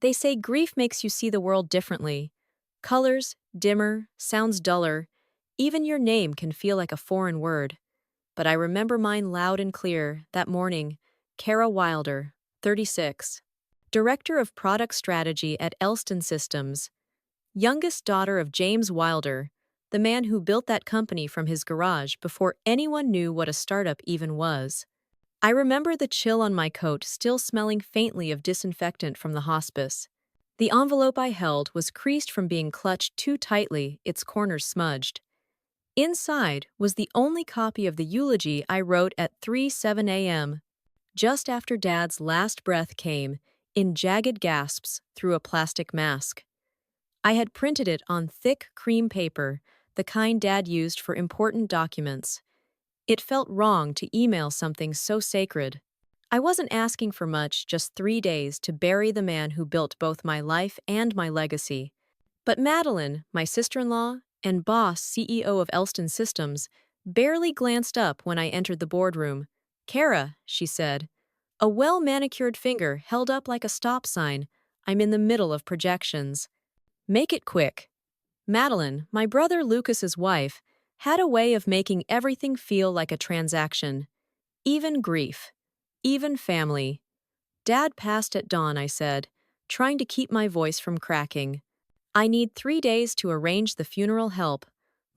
They say grief makes you see the world differently. Colors, dimmer, sounds duller. Even your name can feel like a foreign word. But I remember mine loud and clear that morning. Kara Wilder, 36. Director of Product Strategy at Elston Systems. Youngest daughter of James Wilder, the man who built that company from his garage before anyone knew what a startup even was. I remember the chill on my coat still smelling faintly of disinfectant from the hospice. The envelope I held was creased from being clutched too tightly, its corners smudged. Inside was the only copy of the eulogy I wrote at 3:07 a.m., just after Dad's last breath came, in jagged gasps, through a plastic mask. I had printed it on thick cream paper, the kind Dad used for important documents. It felt wrong to email something so sacred. I wasn't asking for much, just 3 days to bury the man who built both my life and my legacy. But Madeline, my sister-in-law, and boss CEO of Elston Systems, barely glanced up when I entered the boardroom. "Kara," she said. A well-manicured finger held up like a stop sign. "I'm in the middle of projections. Make it quick." Madeline, my brother Lucas's wife, had a way of making everything feel like a transaction. Even grief. Even family. "Dad passed at dawn," I said, trying to keep my voice from cracking. "I need 3 days to arrange the funeral help."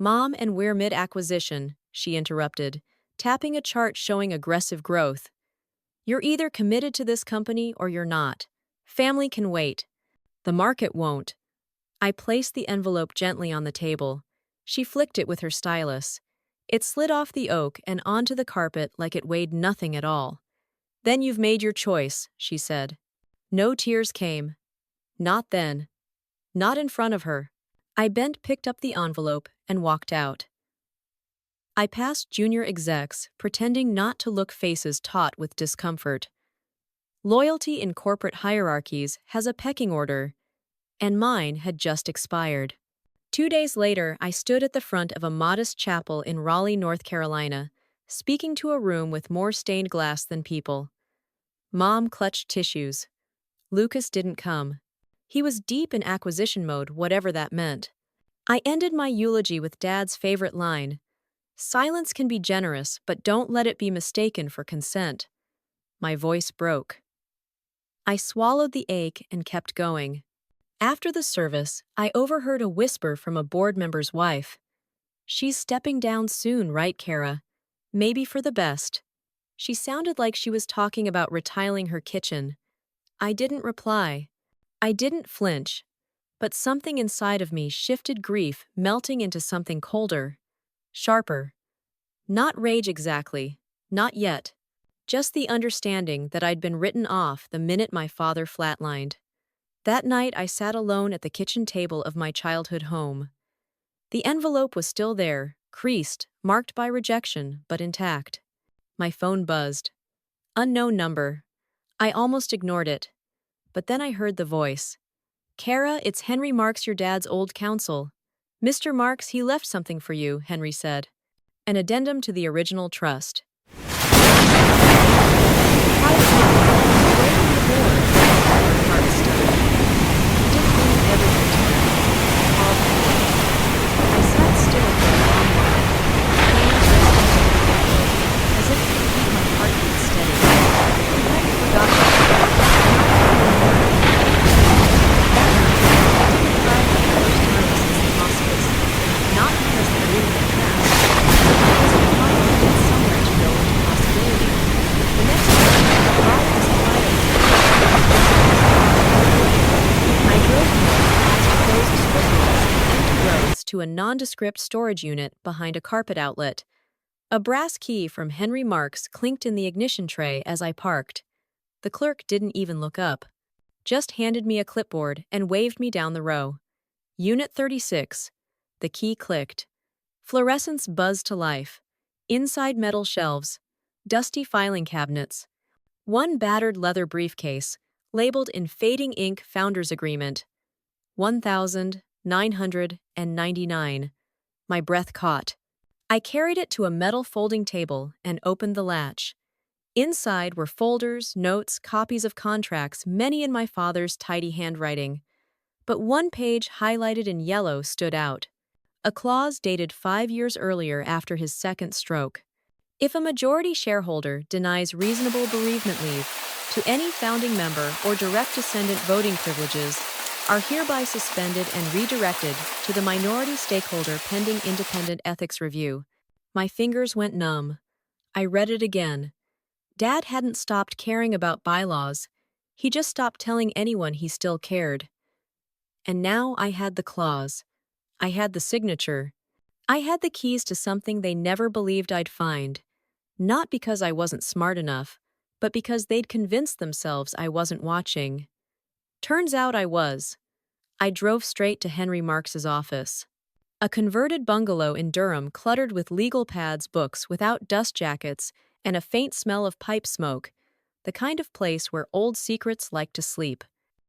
"Mom, and we're mid-acquisition," she interrupted, tapping a chart showing aggressive growth. "You're either committed to this company or you're not. Family can wait. The market won't." I placed the envelope gently on the table. She flicked it with her stylus. It slid off the oak and onto the carpet like it weighed nothing at all. "Then you've made your choice," she said. No tears came. Not then. Not in front of her. I picked up the envelope, and walked out. I passed junior execs, pretending not to look, faces taut with discomfort. Loyalty in corporate hierarchies has a pecking order, and mine had just expired. 2 days later, I stood at the front of a modest chapel in Raleigh, North Carolina, speaking to a room with more stained glass than people. Mom clutched tissues. Lucas didn't come. He was deep in acquisition mode, whatever that meant. I ended my eulogy with Dad's favorite line: "Silence can be generous, but don't let it be mistaken for consent." My voice broke. I swallowed the ache and kept going. After the service, I overheard a whisper from a board member's wife. "She's stepping down soon, right, Kara? Maybe for the best." She sounded like she was talking about retiling her kitchen. I didn't reply. I didn't flinch. But something inside of me shifted, grief melting into something colder, sharper. Not rage exactly, not yet. Just the understanding that I'd been written off the minute my father flatlined. That night I sat alone at the kitchen table of my childhood home. The envelope was still there, creased, marked by rejection, but intact. My phone buzzed. Unknown number. I almost ignored it. But then I heard the voice. "Kara, it's Henry Marks, your dad's old counsel." "Mr. Marks, he left something for you," Henry said. "An addendum to the original trust." To a nondescript storage unit behind a carpet outlet. A brass key from Henry Marks clinked in the ignition tray as I parked. The clerk didn't even look up, just handed me a clipboard and waved me down the row. Unit 36. The key clicked. Fluorescence buzzed to life. Inside, metal shelves, dusty filing cabinets. One battered leather briefcase, labeled in fading ink Founder's Agreement. 1,999. My breath caught. I carried it to a metal folding table and opened the latch. Inside were folders, notes, copies of contracts, many in my father's tidy handwriting. But one page highlighted in yellow stood out. A clause dated 5 years earlier after his second stroke. If a majority shareholder denies reasonable bereavement leave to any founding member or direct descendant voting privileges, are hereby suspended and redirected to the minority stakeholder pending independent ethics review. My fingers went numb. I read it again. Dad hadn't stopped caring about bylaws. He just stopped telling anyone he still cared. And now I had the clause. I had the signature. I had the keys to something they never believed I'd find. Not because I wasn't smart enough, but because they'd convinced themselves I wasn't watching. Turns out I was. I drove straight to Henry Marks's office. A converted bungalow in Durham cluttered with legal pads, books without dust jackets, and a faint smell of pipe smoke, the kind of place where old secrets like to sleep.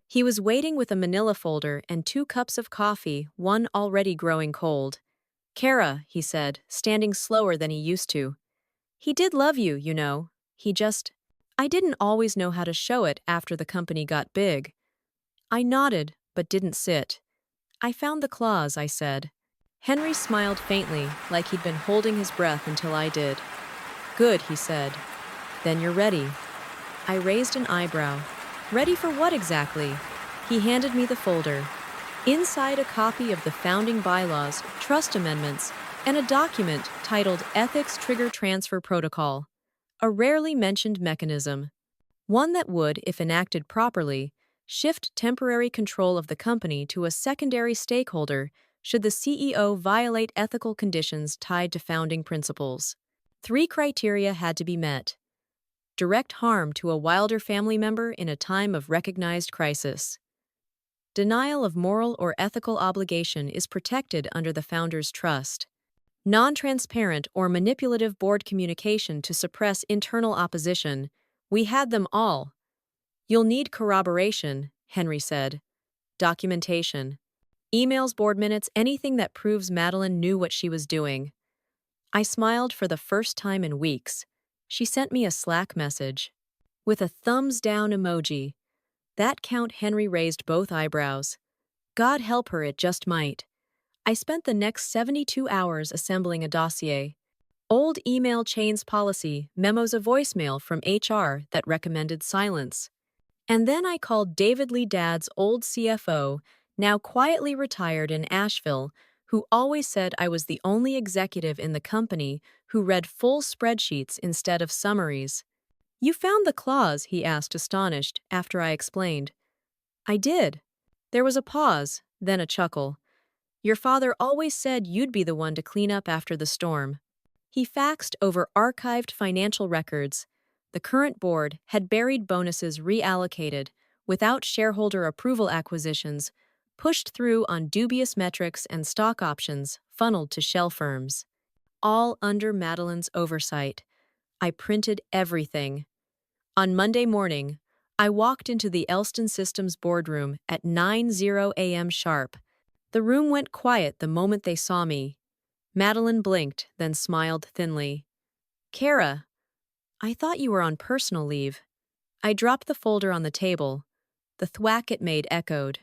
He was waiting with a manila folder and 2 cups of coffee, one already growing cold. "Kara," he said, standing slower than he used to. "He did love you, you know. I didn't always know how to show it after the company got big." I nodded, but didn't sit. "I found the clause," I said. Henry smiled faintly, like he'd been holding his breath until I did. "Good," he said. "Then you're ready." I raised an eyebrow. "Ready for what exactly?" He handed me the folder. Inside a copy of the founding bylaws, trust amendments, and a document titled Ethics Trigger Transfer Protocol. A rarely mentioned mechanism. One that would, if enacted properly, shift temporary control of the company to a secondary stakeholder should the CEO violate ethical conditions tied to founding principles. 3 criteria had to be met. Direct harm to a Wilder family member in a time of recognized crisis. Denial of moral or ethical obligation is protected under the founder's trust. Non-transparent or manipulative board communication to suppress internal opposition. We had them all. "You'll need corroboration," Henry said. "Documentation. Emails, board minutes, anything that proves Madeline knew what she was doing." I smiled for the first time in weeks. She sent me a Slack message. With a thumbs down emoji. That count Henry raised both eyebrows. God help her, it just might. I spent the next 72 hours assembling a dossier. Old email chains policy, memos of voicemail from HR that recommended silence. And then I called David Lee Dad's old CFO, now quietly retired in Asheville, who always said I was the only executive in the company who read full spreadsheets instead of summaries. "You found the clause?" he asked, astonished, after I explained. "I did." There was a pause, then a chuckle. "Your father always said you'd be the one to clean up after the storm." He faxed over archived financial records. The current board had buried bonuses reallocated, without shareholder approval acquisitions, pushed through on dubious metrics and stock options funneled to shell firms. All under Madeline's oversight. I printed everything. On Monday morning, I walked into the Elston Systems boardroom at 9:00 a.m. sharp. The room went quiet the moment they saw me. Madeline blinked, then smiled thinly. "Kara, I thought you were on personal leave." I dropped the folder on the table. The thwack it made echoed.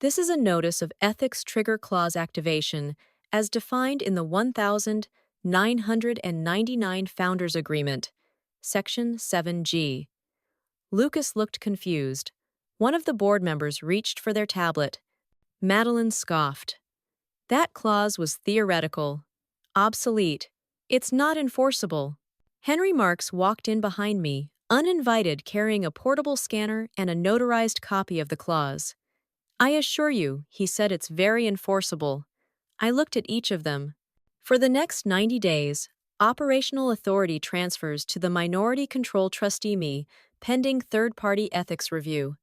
"This is a notice of ethics trigger clause activation as defined in the 1999 Founders Agreement, Section 7G. Lucas looked confused. One of the board members reached for their tablet. Madeline scoffed. "That clause was theoretical. Obsolete. It's not enforceable." Henry Marks walked in behind me, uninvited, carrying a portable scanner and a notarized copy of the clause. "I assure you," he said, "it's very enforceable." I looked at each of them. For the next 90 days, operational authority transfers to the minority control trustee me, pending third-party ethics review.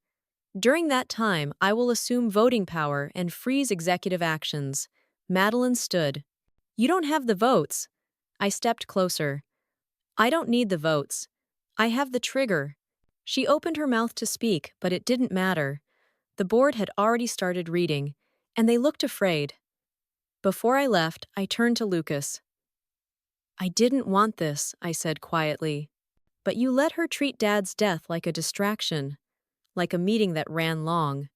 During that time, I will assume voting power and freeze executive actions. Madeline stood. "You don't have the votes." I stepped closer. "I don't need the votes. I have the trigger." She opened her mouth to speak, but it didn't matter. The board had already started reading, and they looked afraid. Before I left, I turned to Lucas. "I didn't want this," I said quietly. but you let her treat Dad's death like a distraction, like a meeting that ran long.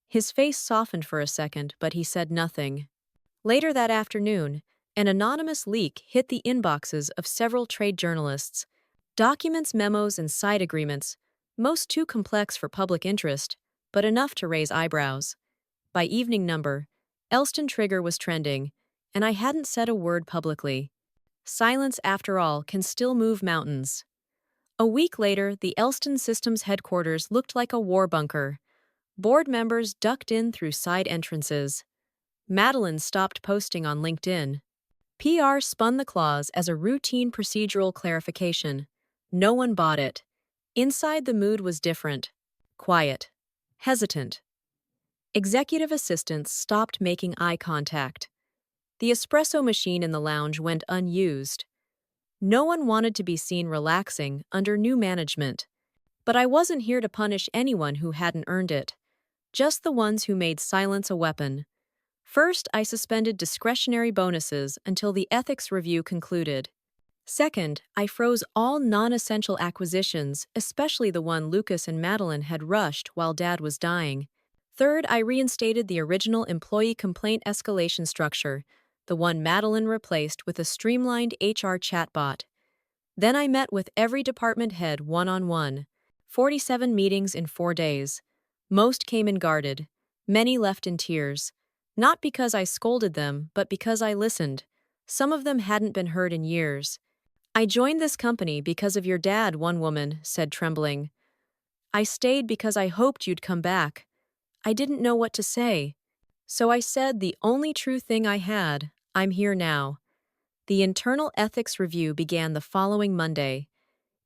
His face softened for a second, but he said nothing. Later that afternoon, an anonymous leak hit the inboxes of several trade journalists. Documents, memos, and side agreements, most too complex for public interest, but enough to raise eyebrows. By evening number, Elston Trigger was trending, and I hadn't said a word publicly. Silence, after all, can still move mountains. A week later, the Elston Systems headquarters looked like a war bunker. Board members ducked in through side entrances. Madeline stopped posting on LinkedIn. PR spun the clause as a routine procedural clarification. No one bought it. Inside, the mood was different. Quiet. Hesitant. Executive assistants stopped making eye contact. The espresso machine in the lounge went unused. No one wanted to be seen relaxing under new management. But I wasn't here to punish anyone who hadn't earned it. Just the ones who made silence a weapon. First, I suspended discretionary bonuses until the ethics review concluded. Second, I froze all non-essential acquisitions, especially the one Lucas and Madeline had rushed while Dad was dying. Third, I reinstated the original employee complaint escalation structure, the one Madeline replaced with a streamlined HR chatbot. Then I met with every department head one-on-one. 47 meetings in 4 days. Most came in guarded. Many left in tears. Not because I scolded them, but because I listened. Some of them hadn't been heard in years. "I joined this company because of your dad," one woman said, trembling. "I stayed because I hoped you'd come back. I didn't know what to say. So I said the only true thing I had: I'm here now." The internal ethics review began the following Monday.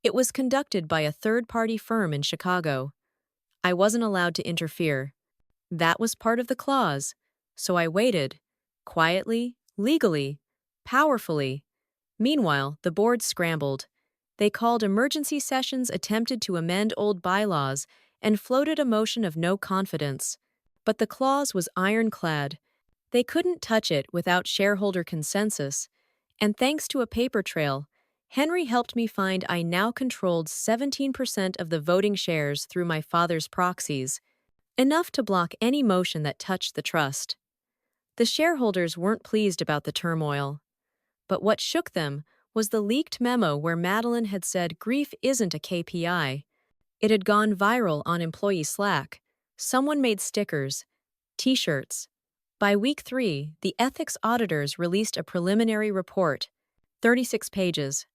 It was conducted by a third-party firm in Chicago. I wasn't allowed to interfere. That was part of the clause. So I waited. Quietly, legally, powerfully. Meanwhile, the board scrambled. They called emergency sessions, attempted to amend old bylaws, and floated a motion of no confidence. But the clause was ironclad. They couldn't touch it without shareholder consensus. And thanks to a paper trail, Henry helped me find I now controlled 17% of the voting shares through my father's proxies, enough to block any motion that touched the trust. The shareholders weren't pleased about the turmoil. But what shook them was the leaked memo where Madeline had said grief isn't a KPI. It had gone viral on employee Slack. Someone made stickers, t-shirts. By week 3, the ethics auditors released a preliminary report, 36 pages.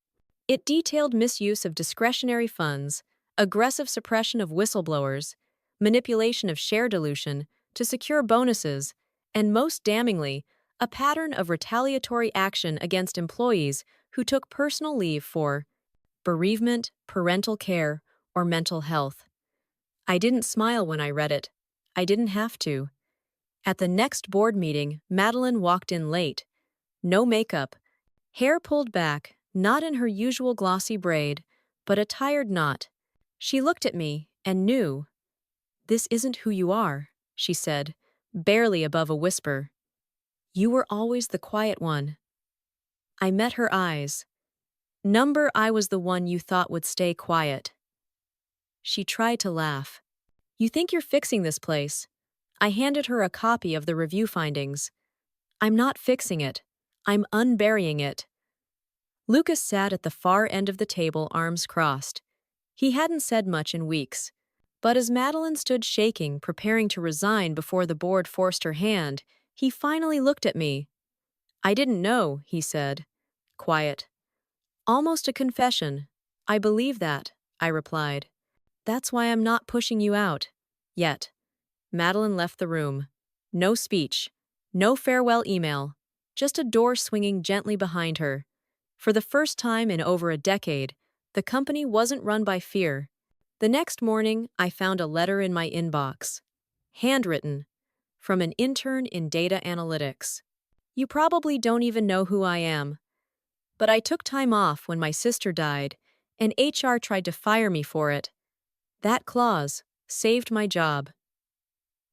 It detailed misuse of discretionary funds, aggressive suppression of whistleblowers, manipulation of share dilution to secure bonuses, and most damningly, a pattern of retaliatory action against employees who took personal leave for bereavement, parental care, or mental health. I didn't smile when I read it. I didn't have to. At the next board meeting, Madeline walked in late. No makeup, hair pulled back, not in her usual glossy braid, but a tired knot. She looked at me and knew. "This isn't who you are," she said, barely above a whisper. "You were always the quiet one." I met her eyes. "Number, I was the one you thought would stay quiet." She tried to laugh. "You think you're fixing this place?" I handed her a copy of the review findings. "I'm not fixing it. I'm unburying it." Lucas sat at the far end of the table, arms crossed. He hadn't said much in weeks. But as Madeline stood shaking, preparing to resign before the board forced her hand, he finally looked at me. "I didn't know," he said. Quiet. "Almost a confession. I believe that," I replied. "That's why I'm not pushing you out. Yet." Madeline left the room. No speech. No farewell email. Just a door swinging gently behind her. For the first time in over a decade, the company wasn't run by fear. The next morning, I found a letter in my inbox. Handwritten. From an intern in data analytics. "You probably don't even know who I am. But I took time off when my sister died, and HR tried to fire me for it. That clause saved my job.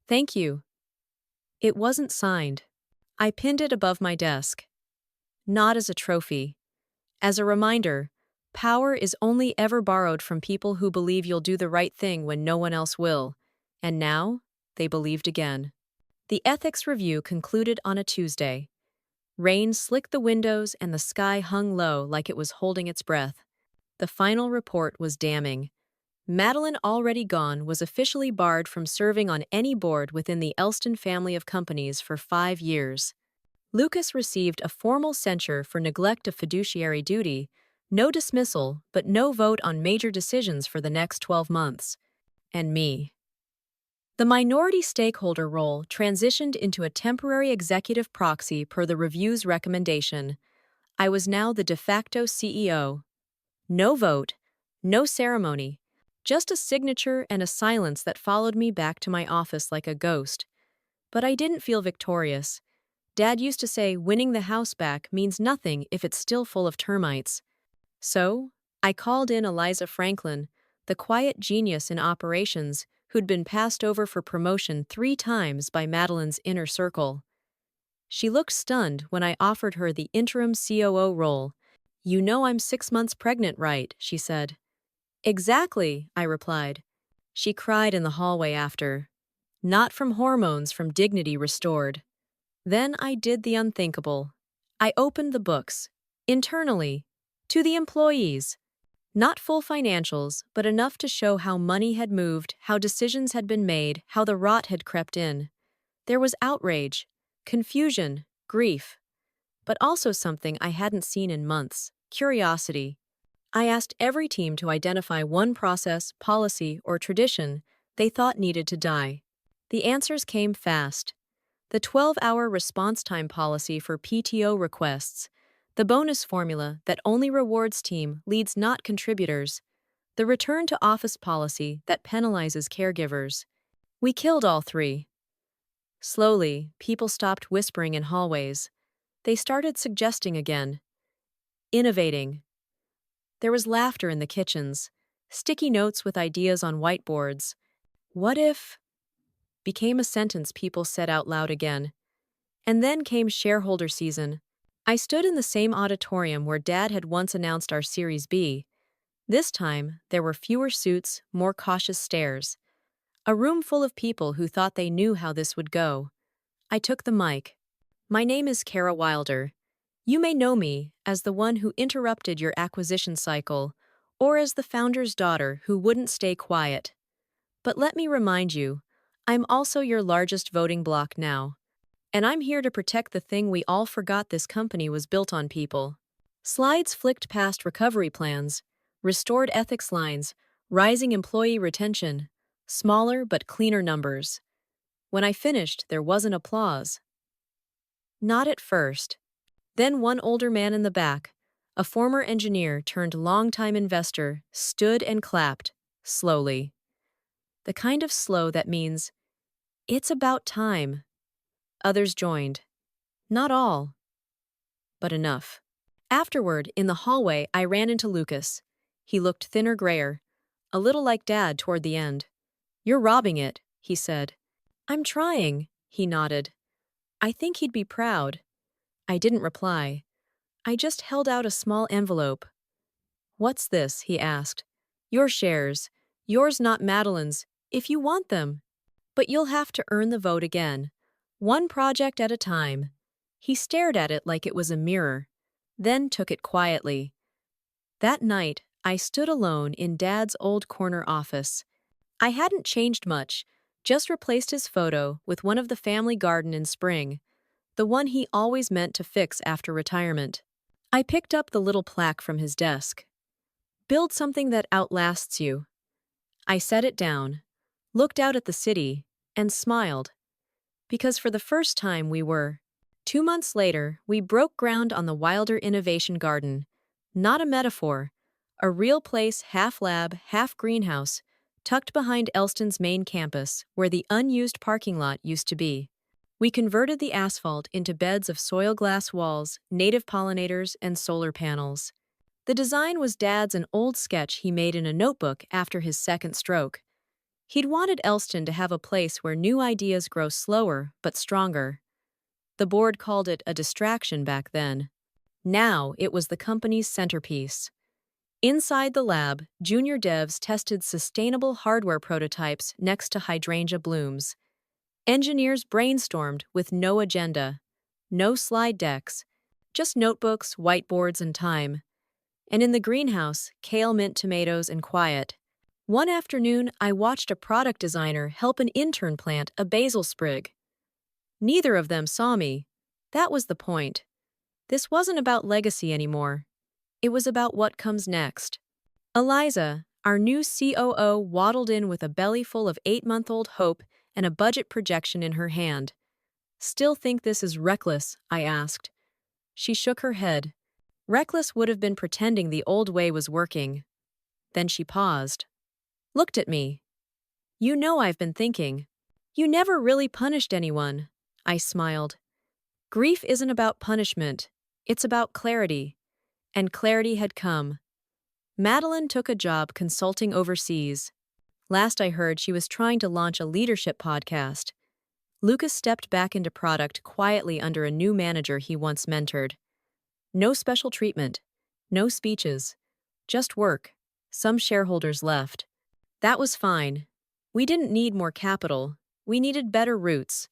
Thank you." It wasn't signed. I pinned it above my desk. Not as a trophy. As a reminder, Power is only ever borrowed from people who believe you'll do the right thing when no one else will. And now, they believed again. The ethics review concluded on a Tuesday. Rain slicked the windows and the sky hung low like it was holding its breath. The final report was damning. Madeline, already gone, was officially barred from serving on any board within the Elston family of companies for 5 years. Lucas received a formal censure for neglect of fiduciary duty, no dismissal, but no vote on major decisions for the next 12 months. And me. The minority stakeholder role transitioned into a temporary executive proxy per the review's recommendation. I was now the de facto CEO. No vote, no ceremony, just a signature and a silence that followed me back to my office like a ghost. But I didn't feel victorious. Dad used to say winning the house back means nothing if it's still full of termites. So, I called in Eliza Franklin, the quiet genius in operations who'd been passed over for promotion 3 times by Madeline's inner circle. She looked stunned when I offered her the interim COO role. "You know I'm 6 months pregnant, right?" she said. "Exactly," I replied. She cried in the hallway after. Not from hormones, from dignity restored. Then I did the unthinkable. I opened the books. Internally. To the employees. Not full financials, but enough to show how money had moved, how decisions had been made, how the rot had crept in. There was outrage, confusion, grief, but also something I hadn't seen in months: curiosity. I asked every team to identify one process, policy, or tradition they thought needed to die. The answers came fast. The 12-hour response time policy for PTO requests, the bonus formula that only rewards team leads, not contributors, the return to office policy that penalizes caregivers. We killed all 3. Slowly, people stopped whispering in hallways. They started suggesting again. Innovating. There was laughter in the kitchens, sticky notes with ideas on whiteboards. "What if?" became a sentence people said out loud again. And then came shareholder season. I stood in the same auditorium where Dad had once announced our Series B. This time, there were fewer suits, more cautious stares. A room full of people who thought they knew how this would go. I took the mic. "My name is Kara Wilder. You may know me as the one who interrupted your acquisition cycle, or as the founder's daughter who wouldn't stay quiet. But let me remind you, I'm also your largest voting bloc now. And I'm here to protect the thing we all forgot: this company was built on people." Slides flicked past recovery plans, restored ethics lines, rising employee retention, smaller but cleaner numbers. When I finished, there wasn't applause. Not at first. Then one older man in the back, a former engineer turned longtime investor, stood and clapped, slowly. The kind of slow that means, "It's about time." Others joined. Not all, but enough. Afterward, in the hallway, I ran into Lucas. He looked thinner, grayer, a little like Dad toward the end. "You're robbing it," he said. "I'm trying," he nodded. I think he'd be proud. I didn't reply. I just held out a small envelope. "What's this?" he asked. "Your shares. Yours, not Madeline's, if you want them. But you'll have to earn the vote again. One project at a time." He stared at it like it was a mirror, then took it quietly. That night, I stood alone in Dad's old corner office. I hadn't changed much, just replaced his photo with one of the family garden in spring, the one he always meant to fix after retirement. I picked up the little plaque from his desk. "Build something that outlasts you." I set it down, looked out at the city, and smiled. Because for the first time we were. 2 months later, we broke ground on the Wilder Innovation Garden. Not a metaphor. A real place, half lab, half greenhouse, tucked behind Elston's main campus, where the unused parking lot used to be. We converted the asphalt into beds of soil glass walls, native pollinators, and solar panels. The design was Dad's, an old sketch he made in a notebook after his second stroke. He'd wanted Elston to have a place where new ideas grow slower but stronger. The board called it a distraction back then. Now it was the company's centerpiece. Inside the lab, junior devs tested sustainable hardware prototypes next to hydrangea blooms. Engineers brainstormed with no agenda, no slide decks, just notebooks, whiteboards, and time. And in the greenhouse, kale, mint, tomatoes, and quiet. One afternoon, I watched a product designer help an intern plant a basil sprig. Neither of them saw me. That was the point. This wasn't about legacy anymore. It was about what comes next. Eliza, our new COO, waddled in with a belly full of 8-month-old hope and a budget projection in her hand. "Still think this is reckless?" I asked. She shook her head. Reckless would have been pretending the old way was working. Then she paused. Looked at me. "You know I've been thinking. You never really punished anyone." I smiled. "Grief isn't about punishment. It's about clarity." And clarity had come. Madeline took a job consulting overseas. Last I heard, she was trying to launch a leadership podcast. Lucas stepped back into product quietly under a new manager he once mentored. No special treatment, no speeches, just work. Some shareholders left. That was fine. We didn't need more capital. We needed better roots.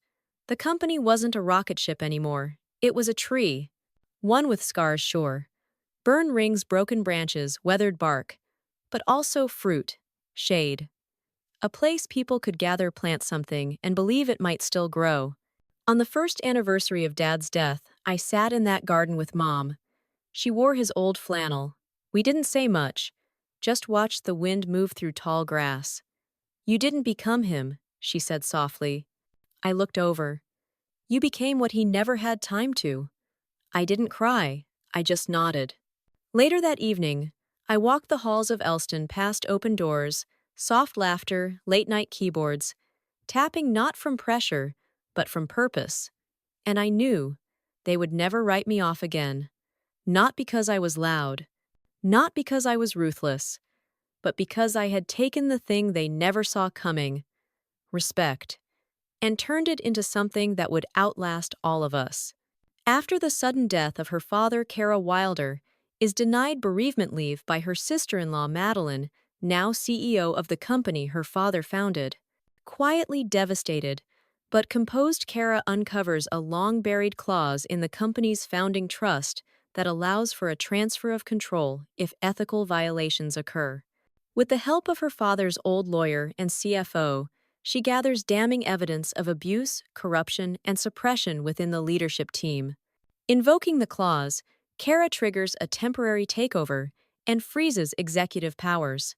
The company wasn't a rocket ship anymore. It was a tree. One with scars, sure. Burn rings, broken branches, weathered bark. But also fruit, shade. A place people could gather, plant something, and believe it might still grow. On the first anniversary of Dad's death, I sat in that garden with Mom. She wore his old flannel. We didn't say much, just watched the wind move through tall grass. "You didn't become him," she said softly. I looked over. "You became what he never had time to." I didn't cry, I just nodded. Later that evening, I walked the halls of Elston past open doors, soft laughter, late-night keyboards, tapping not from pressure, but from purpose. And I knew they would never write me off again. Not because I was loud, not because I was ruthless, but because I had taken the thing they never saw coming, respect, and turned it into something that would outlast all of us. After the sudden death of her father, Kara Wilder is denied bereavement leave by her sister-in-law, Madeline, now CEO of the company her father founded. Quietly devastated, but composed, Kara uncovers a long-buried clause in the company's founding trust that allows for a transfer of control if ethical violations occur. With the help of her father's old lawyer and CFO, she gathers damning evidence of abuse, corruption, and suppression within the leadership team. Invoking the clause, Kara triggers a temporary takeover and freezes executive powers.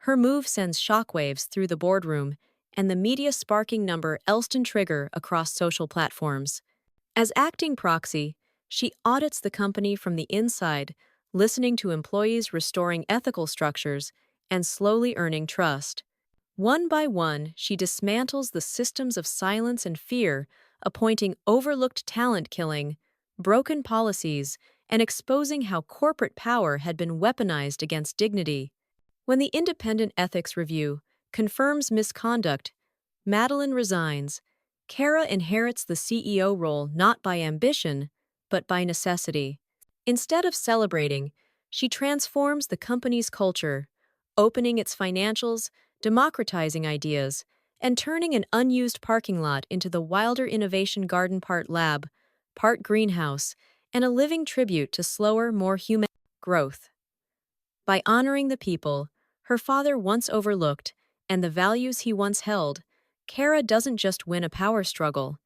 Her move sends shockwaves through the boardroom and the media, sparking number Elston trigger across social platforms. As acting proxy, she audits the company from the inside, listening to employees, restoring ethical structures, and slowly earning trust. One by one, she dismantles the systems of silence and fear, appointing overlooked talent, killing broken policies, and exposing how corporate power had been weaponized against dignity. When the independent ethics review confirms misconduct, Madeline resigns. Kara inherits the CEO role not by ambition, but by necessity. Instead of celebrating, she transforms the company's culture, opening its financials, democratizing ideas, and turning an unused parking lot into the Wilder Innovation Garden, part lab, part greenhouse, and a living tribute to slower, more human growth. By honoring the people her father once overlooked and the values he once held, Kara doesn't just win a power struggle.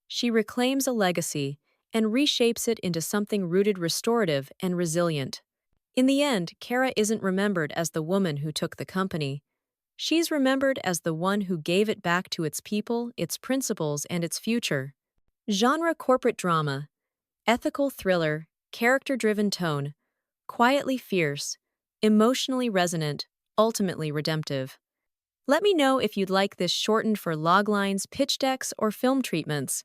She reclaims a legacy and reshapes it into something rooted, restorative, and resilient. In the end, Kara isn't remembered as the woman who took the company. She's remembered as the one who gave it back to its people, its principles, and its future. Genre: corporate drama, ethical thriller, character-driven tone, quietly fierce, emotionally resonant, ultimately redemptive. Let me know if you'd like this shortened for loglines, pitch decks, or film treatments.